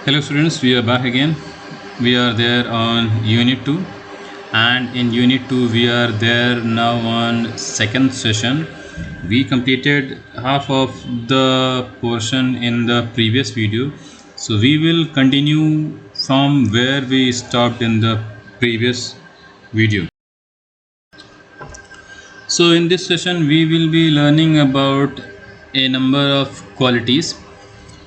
Hello students, we are back again. We are there on Unit 2 and in Unit 2 we are there now on second session. We completed half of the portion in the previous video. So we will continue from where we stopped in the previous video. So in this session we will be learning about a number of qualities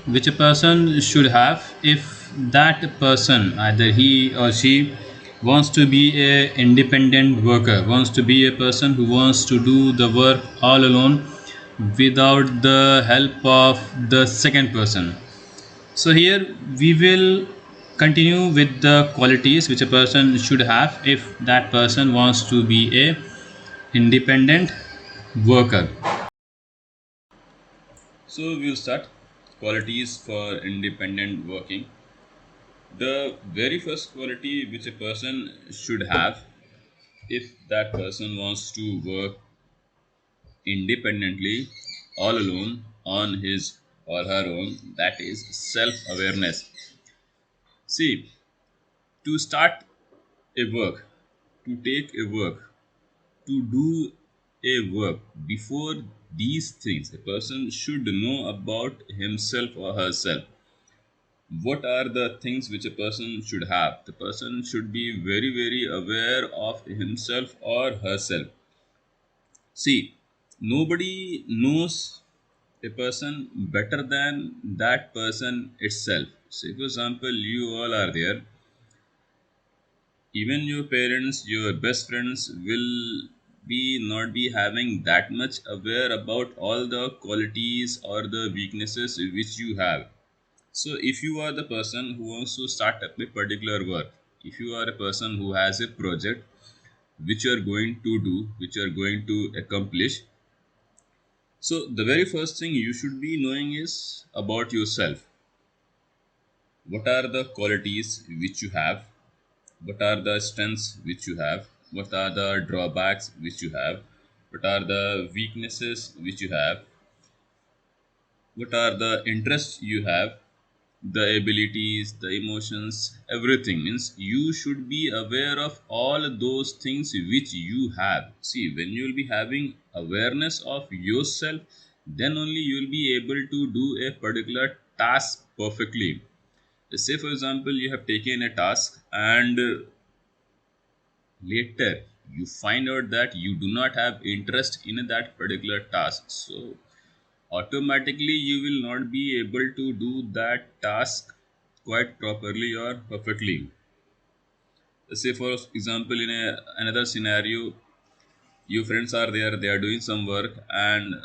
which a person should have if that person, either he or she, wants to be a independent worker, wants to be a person who wants to do the work all alone without the help of the second person. So here we will continue with the qualities which a person should have if that person wants to be a independent worker. So we'll start qualities for independent working. The very first quality which a person should have if that person wants to work independently, all alone, on his or her own, that is self awareness. See, to start a work, to take a work, to do a work, before these things, a person should know about himself or herself. What are the things which a person should have? The person should be very, very aware of himself or herself. See, nobody knows a person better than that person itself. Say, for example, you all are there. Even your parents, your best friends will be not be having that much aware about all the qualities or the weaknesses which you have. So, if you are the person who wants to start up a particular work, if you are a person who has a project which you are going to do, which you are going to accomplish, so the very first thing you should be knowing is about yourself. What are the qualities which you have? What are the strengths which you have? What are the drawbacks which you have? What are the weaknesses which you have? What are the interests you have? The abilities, the emotions, everything means you should be aware of all those things which you have. See, when you will be having awareness of yourself, then only you will be able to do a particular task perfectly. Say, for example, you have taken a task and later you find out that you do not have interest in that particular task. So automatically you will not be able to do that task quite properly or perfectly. Say for example, in another scenario, your friends are there, they are doing some work, and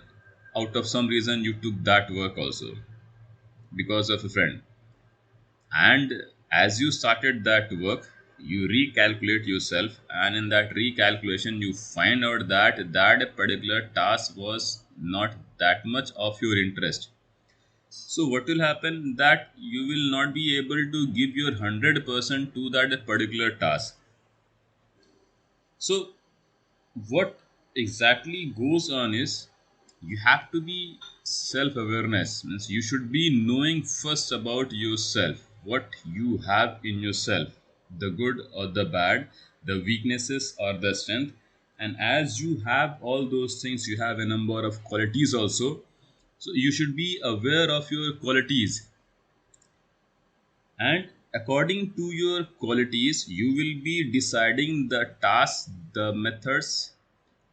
out of some reason you took that work also because of a friend. And as you started that work, you recalculate yourself, and in that recalculation you find out that that particular task was not that much of your interest. So what will happen that you will not be able to give your 100% to that particular task. So what exactly goes on is you have to be self awareness, means you should be knowing first about yourself, what you have in yourself, the good or the bad, the weaknesses or the strength. And as you have all those things, you have a number of qualities also. So you should be aware of your qualities, and according to your qualities you will be deciding the tasks, the methods,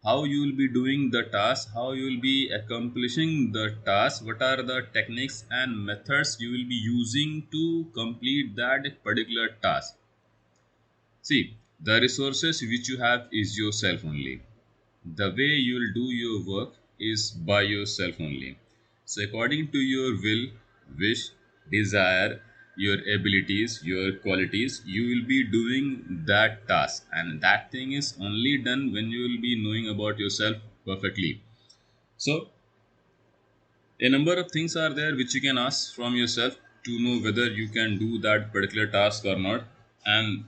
how you will be doing the task, how you will be accomplishing the task, what are the techniques and methods you will be using to complete that particular task. See, the resources which you have is yourself only. The way you will do your work is by yourself only. So, according to your will, wish, desire, your abilities, your qualities, you will be doing that task, and that thing is only done when you will be knowing about yourself perfectly. So, a number of things are there which you can ask from yourself to know whether you can do that particular task or not. And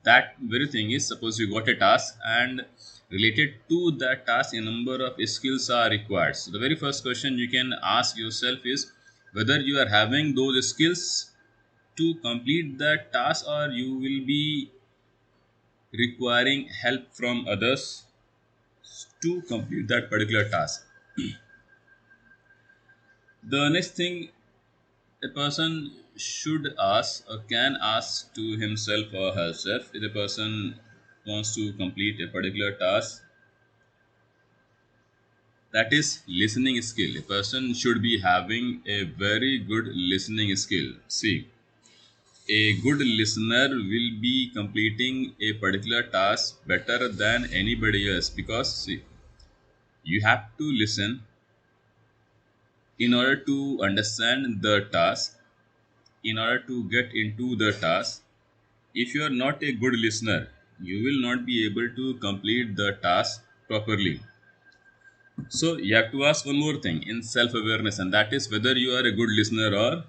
that very thing is, suppose you got a task and related to that task a number of skills are required. So the very first question you can ask yourself is whether you are having those skills to complete that task, or you will be requiring help from others to complete that particular task. The next thing a person should ask or can ask to himself or herself, if a person wants to complete a particular task, that is listening skill. A person should be having a very good listening skill. See, a good listener will be completing a particular task better than anybody else, because see, you have to listen in order to understand the task, in order to get into the task. If you are not a good listener, you will not be able to complete the task properly. So you have to ask one more thing in self awareness, and that is whether you are a good listener or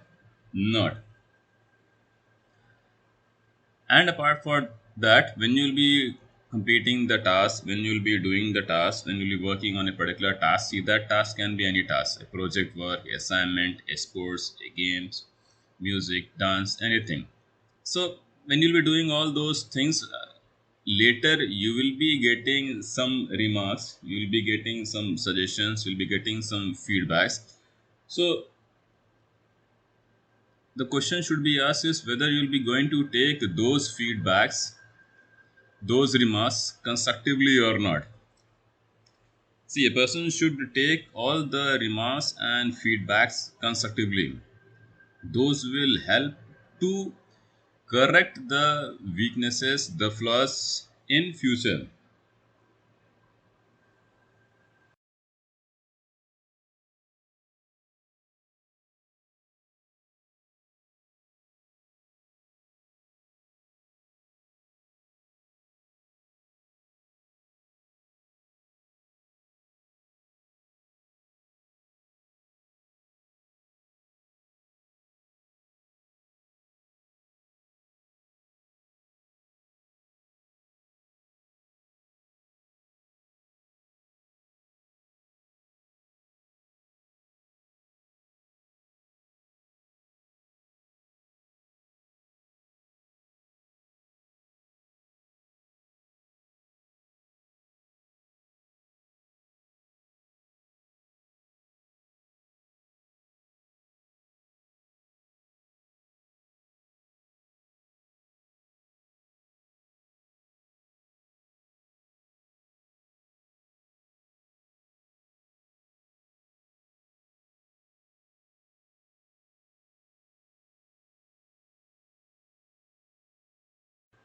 not. And apart from that, when you'll be completing the task, when you'll be doing the task, when you'll be working on a particular task, see, that task can be any task: a project work, assignment, a sports, a games, music, dance, anything. So when you'll be doing all those things, later you will be getting some remarks, you will be getting some suggestions, you'll be getting some feedbacks. So the question should be asked is whether you'll be going to take those feedbacks, those remarks constructively or not. See, a person should take all the remarks and feedbacks constructively. Those will help to correct the weaknesses, the flaws in future.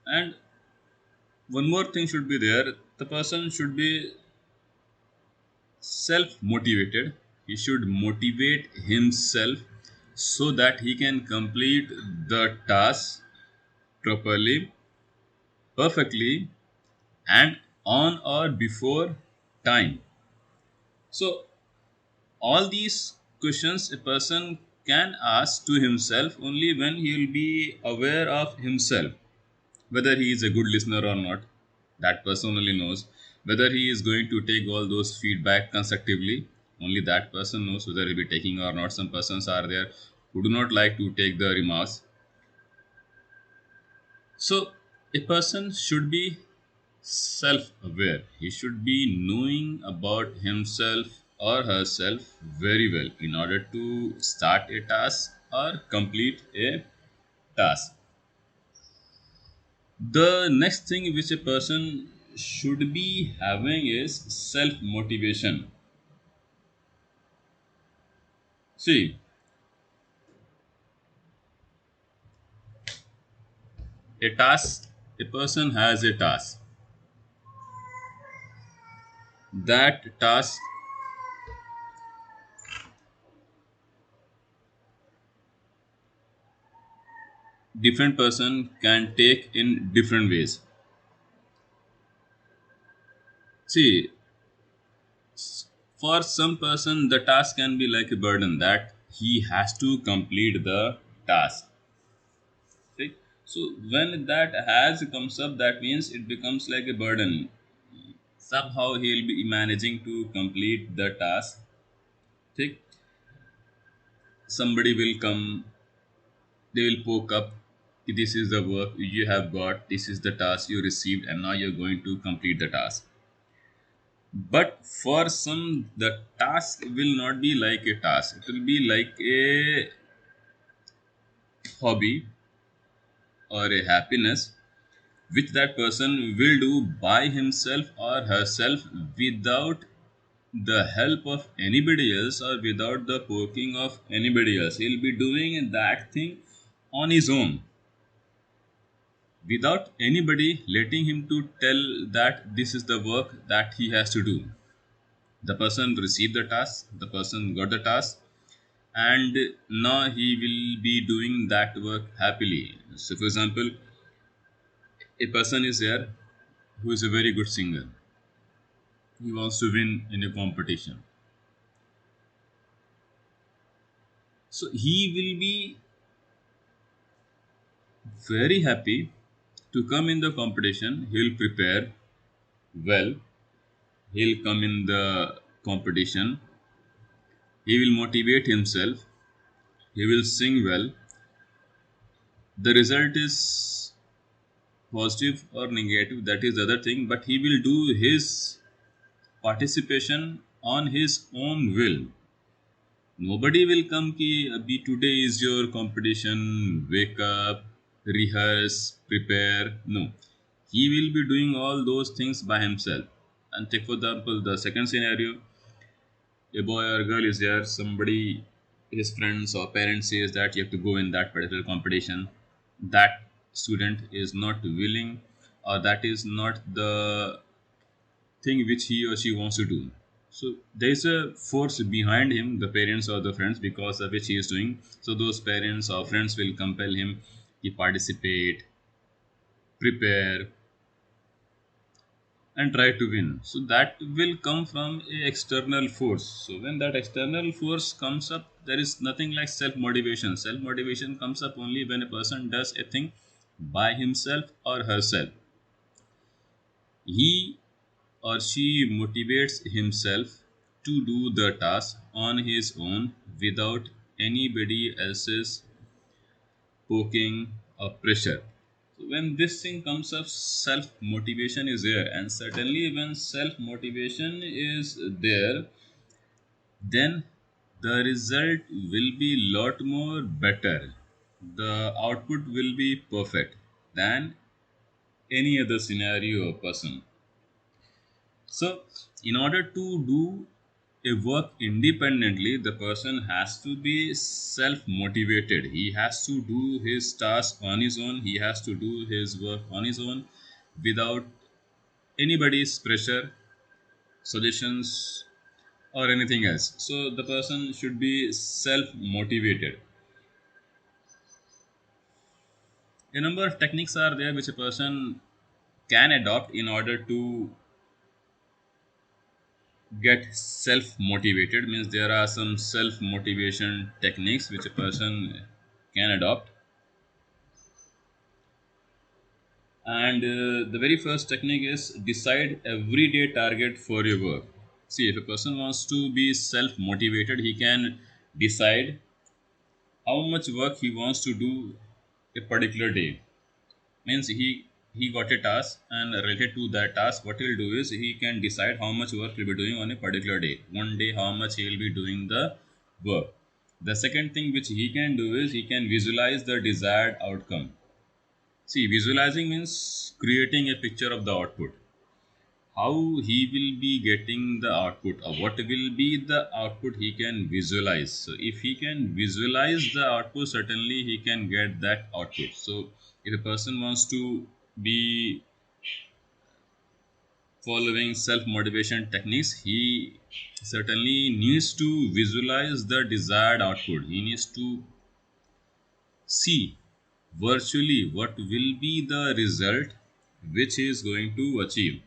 And one more thing should be there: the person should be self motivated. He should motivate himself so that he can complete the task properly, perfectly, and on or before time. So all these questions a person can ask to himself only when he will be aware of himself, whether he is a good listener or not. That person only knows. Whether he is going to take all those feedback constructively, only that person knows whether he'll be taking or not. Some persons are there who do not like to take the remarks. So a person should be self aware. He should be knowing about himself or herself very well in order to start a task or complete a task. The next thing which a person should be having is self motivation. See, a task, a person has a task. That task, different person can take in different ways. See, for some person, the task can be like a burden that he has to complete the task. See? So when that has comes up, that means it becomes like a burden. Somehow he'll be managing to complete the task. See? Somebody will come, They will poke up, this is the work you have got, this is the task you received, and now you're going to complete the task. But for some, the task will not be like a task, it will be like a hobby or a happiness which that person will do by himself or herself without the help of anybody else or without the poking of anybody else. He'll be doing that thing on his own without anybody letting him to tell that this is the work that he has to do. The person received the task, the person got the task, and now he will be doing that work happily. So, for example, a person is there who is a very good singer. He wants to win in a competition. So, he will be very happy to come in the competition. He'll prepare well, he'll come in the competition, he will motivate himself, he will sing well. The result is positive or negative, that is the other thing, but he will do his participation on his own will. Nobody will come ki abhi today is your competition, wake up, rehearse, prepare. No, he will be doing all those things by himself. And take for example the second scenario, a boy or girl is there, somebody, his friends or parents says that you have to go in that particular competition. That student is not willing, or that is not the thing which he or she wants to do. So there is a force behind him, the parents or the friends, because of which he is doing. So those parents or friends will compel him to participate, prepare, and try to win. So that will come from a external force. So when that external force comes up, there is nothing like self motivation. Self motivation comes up only when a person does a thing by himself or herself. He or she motivates himself to do the task on his own without anybody else's poking or pressure. So when this thing comes up, self motivation is there, and certainly when self motivation is there, then the result will be lot more better. The output will be perfect than any other scenario or person. So, in order to do a work independently, the person has to be self motivated. He has to do his task on his own, he has to do his work on his own without anybody's pressure, suggestions, or anything else. So, the person should be self motivated. A number of techniques are there which a person can adopt in order to get self motivated. Means there are some self motivation techniques which a person can adopt. And the very first technique is decide everyday target for your work. See, if a person wants to be self motivated, he can decide how much work he wants to do a particular day. Means he got a task, and related to that task what he'll do is he can decide how much work he'll be doing on a particular day. One day how much he will be doing the work. The second thing which he can do is he can visualize the desired outcome. See, visualizing means creating a picture of the output, how he will be getting the output, or what will be the output he can visualize. So if he can visualize the output, certainly he can get that output. So if a person wants to be following self motivation techniques, he certainly needs to visualize the desired output. He needs to see virtually what will be the result which he is going to achieve.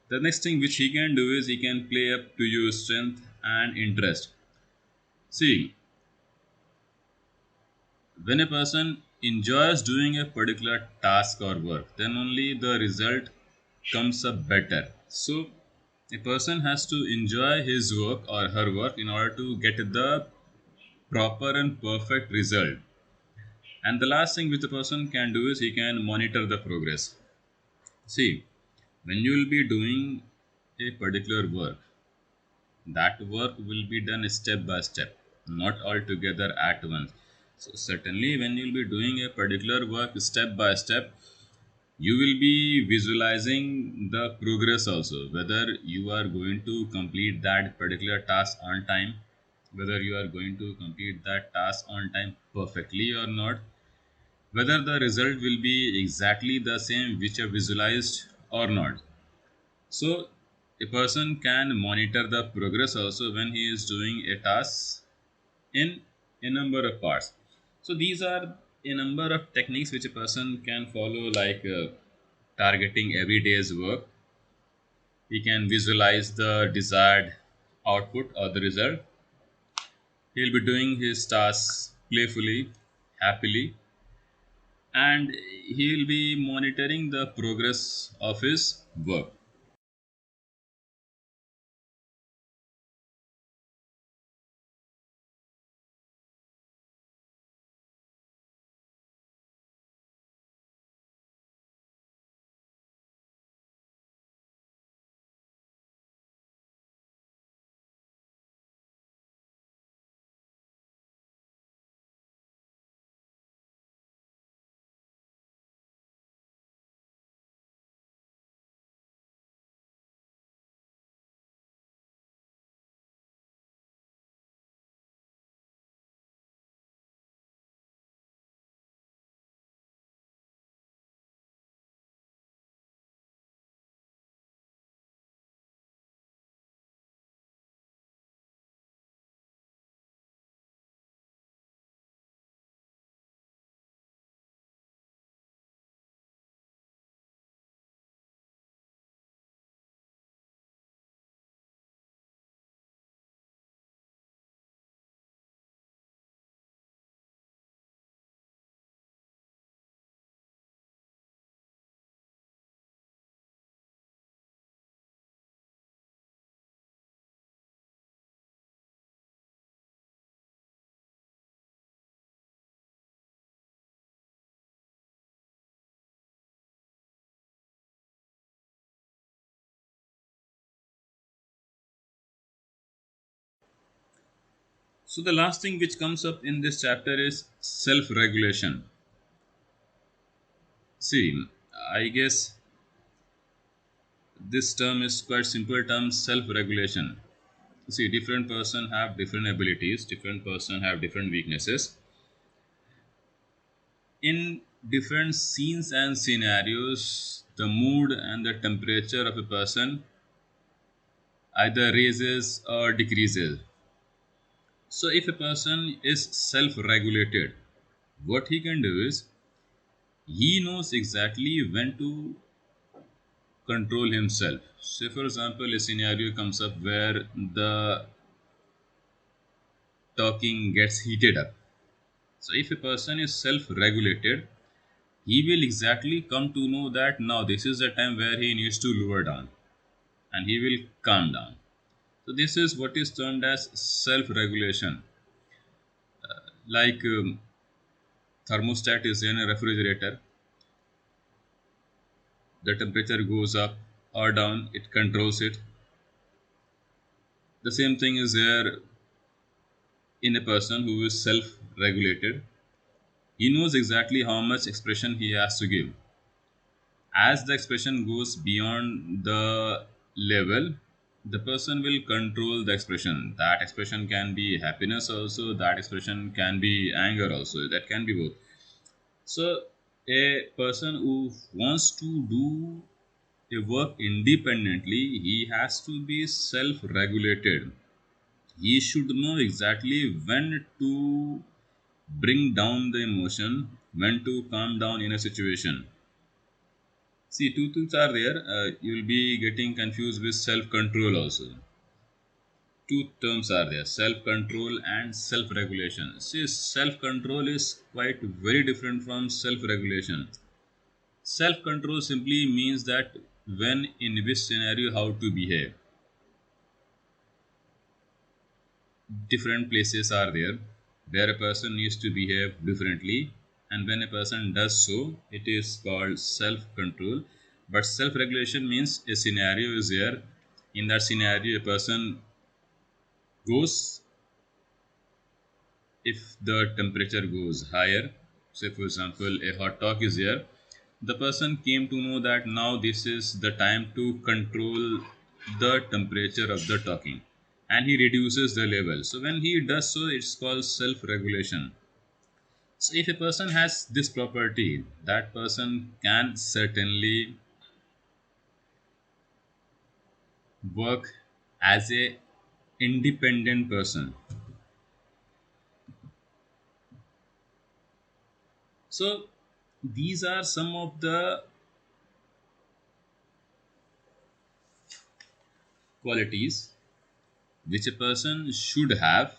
The next thing which he can do is he can play up to your strength and interest. See, when a person enjoys doing a particular task or work, then only the result comes up better. So, a person has to enjoy his work or her work in order to get the proper and perfect result. And the last thing which the person can do is he can monitor the progress. See, when you will be doing a particular work, that work will be done step by step, not all together at once. So certainly when you will be doing a particular work step by step, you will be visualizing the progress also, whether you are going to complete that particular task on time, whether you are going to complete that task on time perfectly or not, whether the result will be exactly the same which you visualized or not. So a person can monitor the progress also when he is doing a task in a number of parts. So these are a number of techniques which a person can follow, like targeting every day's work. He can visualize the desired output or the result. He'll be doing his tasks playfully, happily, and he'll be monitoring the progress of his work. So the last thing which comes up in this chapter is self-regulation. See, I guess this term is quite simple term, self-regulation. See, different person have different abilities, different person have different weaknesses. In different scenes and scenarios, the mood and the temperature of a person either raises or decreases. So if a person is self-regulated, what he can do is he knows exactly when to control himself. Say, for example, a scenario comes up where the talking gets heated up. So, if a person is self regulated, he will exactly come to know that now this is the time where he needs to lower down and he will calm down. So, this is what is termed as self regulation. Like thermostat is in a refrigerator, the temperature goes up or down, it controls it. The same thing is there in a person who is self regulated. He knows exactly how much expression he has to give. As the expression goes beyond the level, the person will control the expression. That expression can be happiness also, that expression can be anger also, that can be both. So, a person who wants to do a work independently, he has to be self regulated. He should know exactly when to bring down the emotion, when to calm down in a situation. See, two things are there. You will be getting confused with self control also. Two terms are there, self control and self regulation. See, self control is quite very different from self regulation. Self control simply means that when in which scenario how to behave. Different places are there where a person needs to behave differently, and when a person does so, it is called self control. But self regulation means a scenario is there. In that scenario, a person goes if the temperature goes higher. Say for example a hot talk is here, the person came to know that now this is the time to control the temperature of the talking, and he reduces the level. So when he does so, it's called self regulation. So if a person has this property, that person can certainly work as a independent person. So these are some of the qualities which a person should have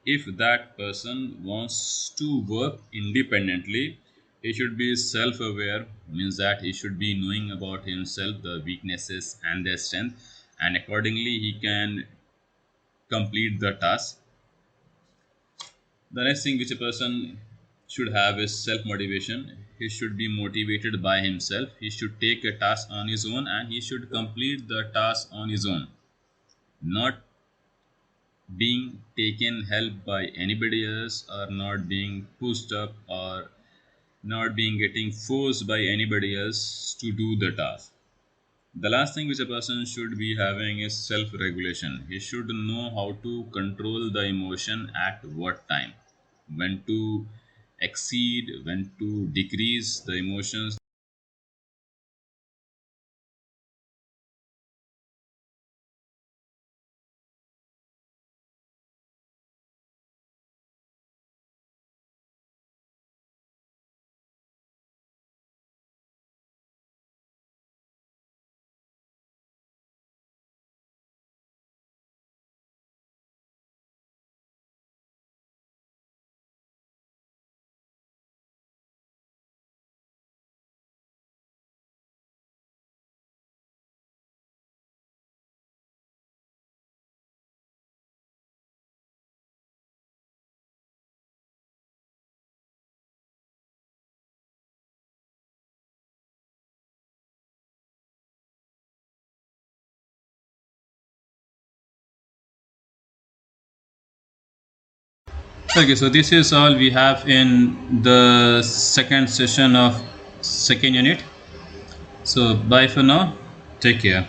if that person wants to work independently. He should be self aware, means that he should be knowing about himself, the weaknesses and the strength, and accordingly he can complete the task. The next thing which a person should have is self motivation. He should be motivated by himself. He should take a task on his own and he should complete the task on his own, not being taken help by anybody else, or not being pushed up, or not being getting forced by anybody else to do the task. The last thing which a person should be having is self regulation. He should know how to control the emotion at what time, when to exceed, when to decrease the emotions. Okay, so this is all we have in the second session of second unit. So bye for now. Take care.